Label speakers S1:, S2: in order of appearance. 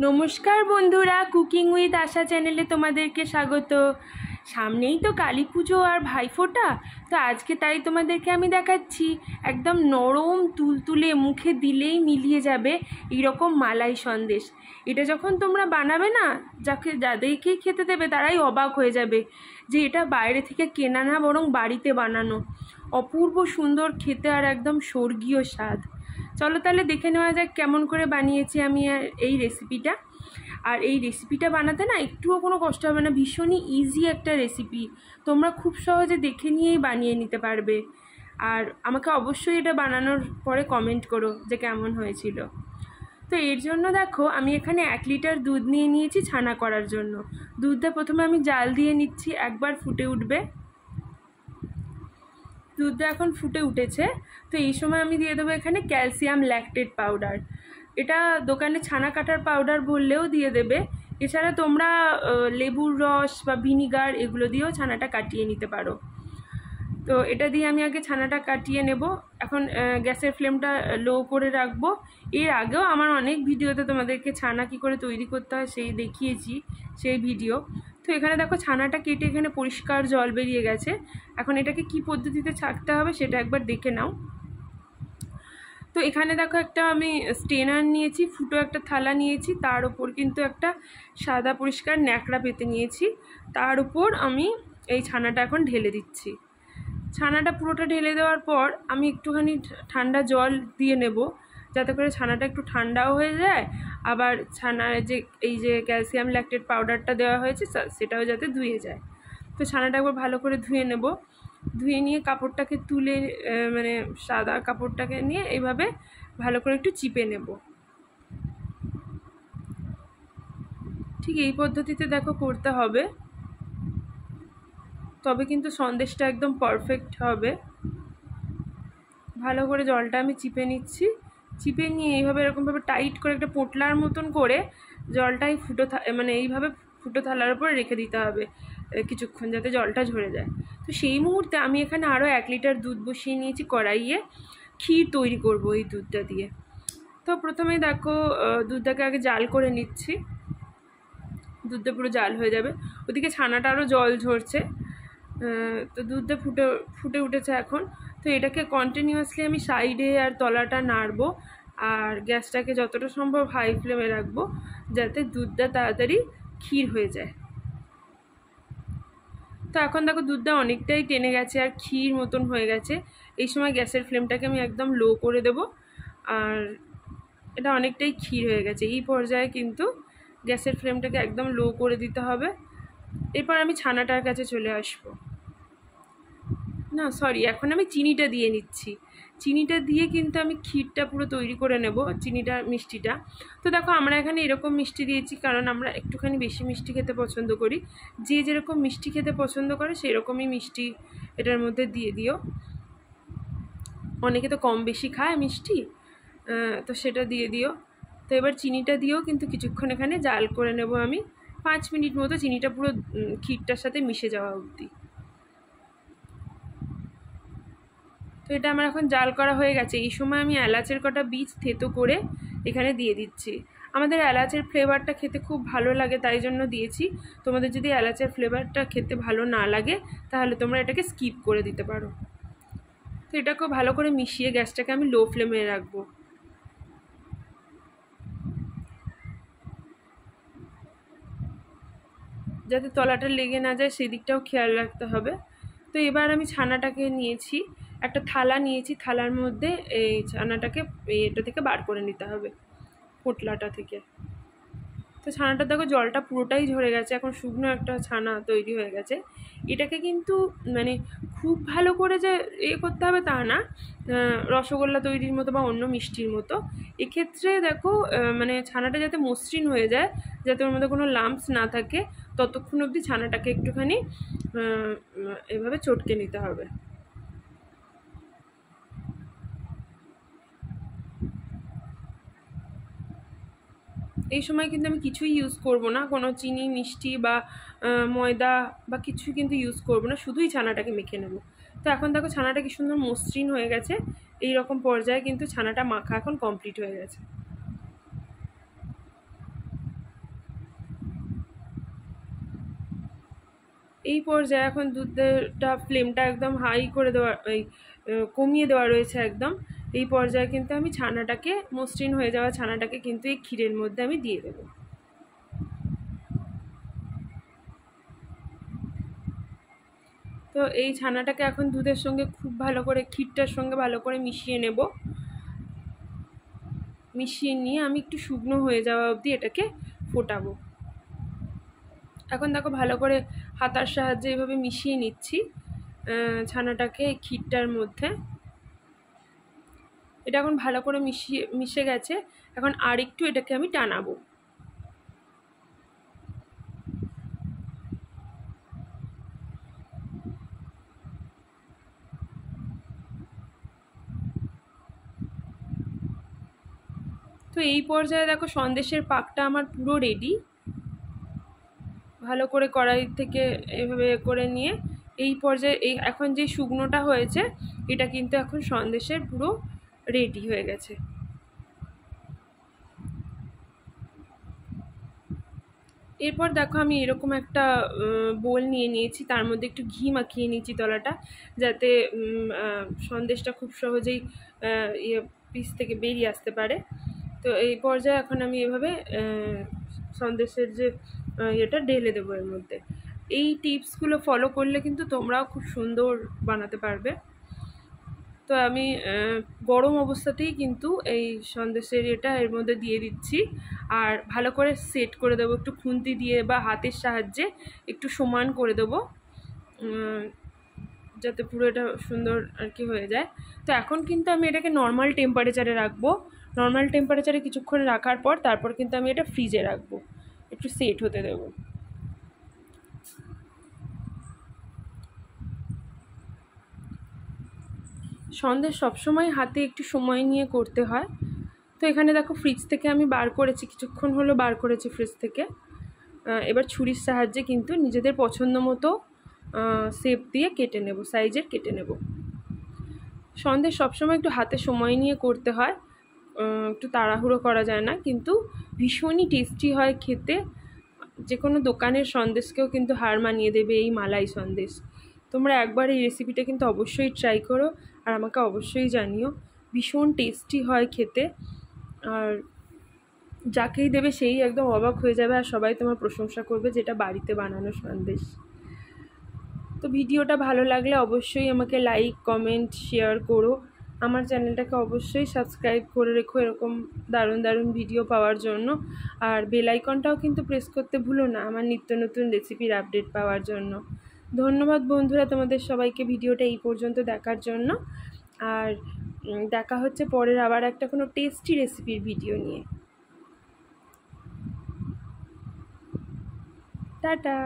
S1: নমস্কার বন্ধুরা, cooking with আশা চ্যানেলে তোমাদেরকে স্বাগত। সামনেই তো কালী পুজো আর ভাইফোঁটা, তো আজকে তাই তোমাদেরকে আমি দেখাচ্ছি একদম নরম তুলতুলে মুখে দিলেই মিলিয়ে যাবে এইরকম মালাই সন্দেশ। এটা যখন তোমরা বানাবে না, যাদেরকে খেতে দেবে তারাই অবাক হয়ে যাবে যে এটা বাইরে থেকে কেনা না, বরং বাড়িতে বানানো। অপূর্ব সুন্দর খেতে আর একদম স্বর্গীয় স্বাদ। চলো তাহলে দেখে নেওয়া যাক কেমন করে বানিয়েছি আমি এই রেসিপিটা। আর এই রেসিপিটা বানাতে না একটুও কোনো কষ্ট হবে না, ভীষণই ইজি একটা রেসিপি। তোমরা খুব সহজে দেখে নিয়েই বানিয়ে নিতে পারবে। আর আমাকে অবশ্যই এটা বানানোর পরে কমেন্ট করো যে কেমন হয়েছিল। তো এর জন্য দেখো, আমি এখানে 1 লিটার দুধ নিয়ে নিয়েছি ছানা করার জন্য। দুধটা প্রথমে আমি জাল দিয়ে নিচ্ছি, একবার ফুটে উঠবে। দুধটা এখন ফুটে উঠেছে, তো এই সময় আমি দিয়ে দেবো এখানে ক্যালসিয়াম ল্যাকটেট পাউডার। এটা দোকানে ছানা কাটার পাউডার বললেও দিয়ে দেবে। এছাড়া তোমরা লেবুর রস বা ভিনিগার এগুলো দিয়েও ছানাটা কাটিয়ে নিতে পারো। তো এটা দিয়ে আমি আগে ছানাটা কাটিয়ে নেব। এখন গ্যাসের ফ্লেমটা লো করে রাখবো। এর আগেও আমার অনেক ভিডিওতে তোমাদেরকে ছানা কী করে তৈরি করতে হয় সেই দেখিয়েছি, সেই ভিডিও। তো এখানে দেখো ছানাটা কেটে এখানে পরিষ্কার জল বেরিয়ে গেছে। এখন এটাকে কি পদ্ধতিতে ছাঁকতে হবে সেটা একবার দেখে নাও। তো এখানে দেখো একটা আমি স্টেনার নিয়েছি, ফুটো একটা থালা নিয়েছি, তার উপর কিন্তু একটা সাদা পরিষ্কার ন্যাকড়া পেতে নিয়েছি। তার উপর আমি এই ছানাটা এখন ঢেলে দিচ্ছি। ছানাটা পুরোটা ঢেলে দেওয়ার পর আমি একটুখানি ঠান্ডা জল দিয়ে নেব, যাতে করে ছানাটা একটু ঠান্ডাও হয়ে যায়, আবার ছানার এই যে ক্যালসিয়াম ল্যাকটেট পাউডারটা দেওয়া হয়েছে সেটাও যাতে ধুয়ে যায়। তো ছানাটা একবার ভালো করে ধুয়ে নেব। ধুয়ে নিয়ে কাপড়টাকে তুলে, মানে সাদা কাপড়টাকে নিয়ে এইভাবে ভালো করে একটু চিপে নেব। ঠিক এই পদ্ধতিতে দেখো করতে হবে, তবে কিন্তু সন্দেশটা একদম পারফেক্ট হবে। ভালো করে জলটা আমি চিপে নিচ্ছি। চিপে নিয়ে এইভাবে এরকমভাবে টাইট করে একটা পোটলার মতন করে জলটাই মানে এইভাবে ফুটো থালার উপরে রেখে দিতে হবে কিছুক্ষণ, যাতে জলটা ঝরে যায়। তো সেই মুহূর্তে আমি এখানে আরও 1 লিটার দুধ বসিয়ে নিয়েছি কড়াইয়ে। ক্ষীর তৈরি করব এই দুধটা দিয়ে। তো প্রথমেই দেখো দুধটাকে আগে জাল করে নিচ্ছি। দুধটা পুরো জাল হয়ে যাবে, ওদিকে ছানাটা আরও জল ঝরছে। তো দুধটা ফুটে উঠেছে এখন। তো এটাকে কন্টিনিউয়াসলি আমি সাইডে আর তলাটা নাড়বো, আর গ্যাসটাকে যতটা সম্ভব হাই ফ্লেমে রাখবো, যাতে দুধটা তাড়াতাড়ি ক্ষীর হয়ে যায়। তো এখন দেখো দুধটা অনেকটাই টেনে গেছে আর ক্ষীর মতন হয়ে গেছে। এই সময় গ্যাসের ফ্লেমটাকে আমি একদম লো করে দেব, আর এটা অনেকটাই ক্ষীর হয়ে গেছে। এই পর্যায়ে কিন্তু গ্যাসের ফ্লেমটাকে একদম লো করে দিতে হবে। এরপর আমি ছানাটার কাছে চলে আসবো। না সরি, এখন আমি চিনিটা দিয়ে নিচ্ছি। চিনিটা দিয়ে কিন্তু আমি ক্ষীরটা পুরো তৈরি করে নেব, মিষ্টিটা। তো দেখো আমরা এখানে এরকম মিষ্টি দিয়েছি, কারণ আমরা একটুখানি বেশি মিষ্টি খেতে পছন্দ করি। যে যেরকম মিষ্টি খেতে পছন্দ করে সেই রকমই মিষ্টি এটার মধ্যে দিয়ে দিও। অনেকে তো কম বেশি খায় মিষ্টি, তো সেটা দিয়ে দিও। তো এবার চিনিটা দিয়েও কিন্তু কিছুক্ষণ এখানে জাল করে নেব আমি, 5 মিনিট মতো, চিনিটা পুরো ক্ষীরটার সাথে মিশে যাওয়া অবধি। তো এটা আমার এখন জাল করা হয়ে গেছে। এই সময় আমি এলাচের কটা বীজ থেতো করে এখানে দিয়ে দিচ্ছি। আমাদের এলাচের ফ্লেভারটা খেতে খুব ভালো লাগে, তাই জন্য দিয়েছি। তোমাদের যদি এলাচের ফ্লেভারটা খেতে ভালো না লাগে তাহলে তোমরা এটাকে স্কিপ করে দিতে পারো। তো এটাকেও ভালো করে মিশিয়ে গ্যাসটাকে আমি লো ফ্লেমে রাখবো, যাতে তলাটা লেগে না যায় সেই দিকটাও খেয়াল রাখতে হবে। তো এবার আমি ছানাটাকে নিয়েছি, একটা থালা নিয়েছি, থালার মধ্যে এই ছানাটাকে এটা থেকে বার করে নিতে হবে, পোটলাটা থেকে। তো ছানাটা দেখো জলটা পুরোটাই ঝরে গেছে, এখন শুকনো একটা ছানা তৈরি হয়ে গেছে। এটাকে কিন্তু মানে খুব ভালো করে যে করতে হবে তা না, রসগোল্লা তৈরির মতো বা অন্য মিষ্টির মতো। এক্ষেত্রে দেখো মানে ছানাটা যাতে মসৃণ হয়ে যায়, যাতে ওর মধ্যে কোনো লাম্পস না থাকে, ততক্ষণ অবধি ছানাটাকে একটুখানি এভাবে চটকে নিতে হবে। এই সময় কিন্তু আমি কিছুই ইউজ করব না, কোনো চিনি, মিষ্টি বা ময়দা বা কিছুই কিন্তু ইউজ করব না, শুধুই ছানাটাকে মেখে নেব। তো এখন দেখো ছানাটা কি সুন্দর মসৃণ হয়ে গেছে। এই রকম পর্যায়ে কিন্তু ছানাটা মাখা এখন কমপ্লিট হয়ে গেছে। এই পর্যায়ে এখন দুধটা ফ্লেমটা একদম হাই করে দেওয়া, এই কমিয়ে দেওয়া রয়েছে একদম। এই পর্যায়ে কিন্তু আমি ছানাটাকে, মসৃণ হয়ে যাওয়া ছানাটাকে কিন্তু এই ক্ষীরের মধ্যে আমি দিয়ে দেবো। তো এই ছানাটাকে এখন দুধের সঙ্গে খুব ভালো করে, ক্ষীরটার সঙ্গে ভালো করে মিশিয়ে নেব। মিশিয়ে নিয়ে আমি একটু শুকনো হয়ে যাওয়া অবধি এটাকে ফোটাবো। এখন দেখো ভালো করে হাতার সাহায্যে এইভাবে মিশিয়ে নিচ্ছি ছানাটাকে ক্ষীরটার মধ্যে। এটা এখন ভালো করে মিশে গেছে। এখন আর একটু এটাকে আমি টানাবো। তো এই পর্যায়ে দেখো সন্দেশের পাকটা আমার পুরো রেডি। ভালো করে কড়াই থেকে এভাবে করে নিয়ে এই পর্যায়ে এখন যে শুকনোটা হয়েছে এটা কিন্তু এখন সন্দেশের পুরো রেডি হয়ে গেছে। এরপর দেখো আমি এরকম একটা বোল নিয়ে নিয়েছি, তার মধ্যে একটু ঘি মাখিয়ে নিয়েছি তলাটা, যাতে সন্দেশটা খুব সহজেই পিস থেকে বেরিয়ে আসতে পারে। তো এই পর্যায়ে এখন আমি এভাবে সন্দেশের যে এটা ঢেলে দেবো এর মধ্যে। এই টিপসগুলো ফলো করলে কিন্তু তোমরাও খুব সুন্দর বানাতে পারবে। তো আমি গরম অবস্থাতেই কিন্তু এই সন্দেশের এটা এর মধ্যে দিয়ে দিচ্ছি, আর ভালো করে সেট করে দেবো একটু খুন্তি দিয়ে বা হাতের সাহায্যে একটু সমান করে দেবো, যাতে পুরো এটা সুন্দর আর কি হয়ে যায়। তো এখন কিন্তু আমি এটাকে নর্মাল টেম্পারেচারে রাখবো। নর্মাল টেম্পারেচারে কিছুক্ষণ রাখার পর তারপর কিন্তু আমি এটা ফ্রিজে রাখবো, একটু সেট হতে দেবো। সন্দেশ সবসময় হাতে একটু সময় নিয়ে করতে হয়। তো এখানে দেখো ফ্রিজ থেকে আমি বার করেছি, কিছুক্ষণ হলো বার করেছি ফ্রিজ থেকে। এবার ছুরির সাহায্যে কিন্তু নিজেদের পছন্দ মতো শেপ দিয়ে কেটে নেব, সাইজের কেটে নেব। সন্দেশ সবসময় একটু হাতে সময় নিয়ে করতে হয়, একটু তাড়াহুড়ো করা যায় না, কিন্তু ভীষণই টেস্টি হয় খেতে। যে কোনো দোকানের সন্দেশকেও কিন্তু হার মানিয়ে দেবে এই মালাই সন্দেশ। তোমরা একবার এই রেসিপিটা কিন্তু অবশ্যই ট্রাই করো, আর আমাকে অবশ্যই জানিও। ভীষণ টেস্টি হয় খেতে, আর যাকেই দেবে সেই একদম অবাক হয়ে যাবে, আর সবাই তোমার প্রশংসা করবে যেটা বাড়িতে বানানো সন্দেশ। তো ভিডিওটা ভালো লাগলে অবশ্যই আমাকে লাইক, কমেন্ট, শেয়ার করো। আমার চ্যানেলটাকে অবশ্যই সাবস্ক্রাইব করে রেখো এরকম দারুণ দারুণ ভিডিও পাওয়ার জন্য। আর বেল আইকনটাও কিন্তু প্রেস করতে ভুলো না আমার নিত্য নতুন রেসিপির আপডেট পাওয়ার জন্য। ধন্যবাদ বন্ধুরা তোমাদের সবাইকে ভিডিওটা এই পর্যন্ত দেখার জন্য। আর দেখা হচ্ছে পরের আবার একটা কোনো টেস্টি রেসিপির ভিডিও নিয়ে। টাটা।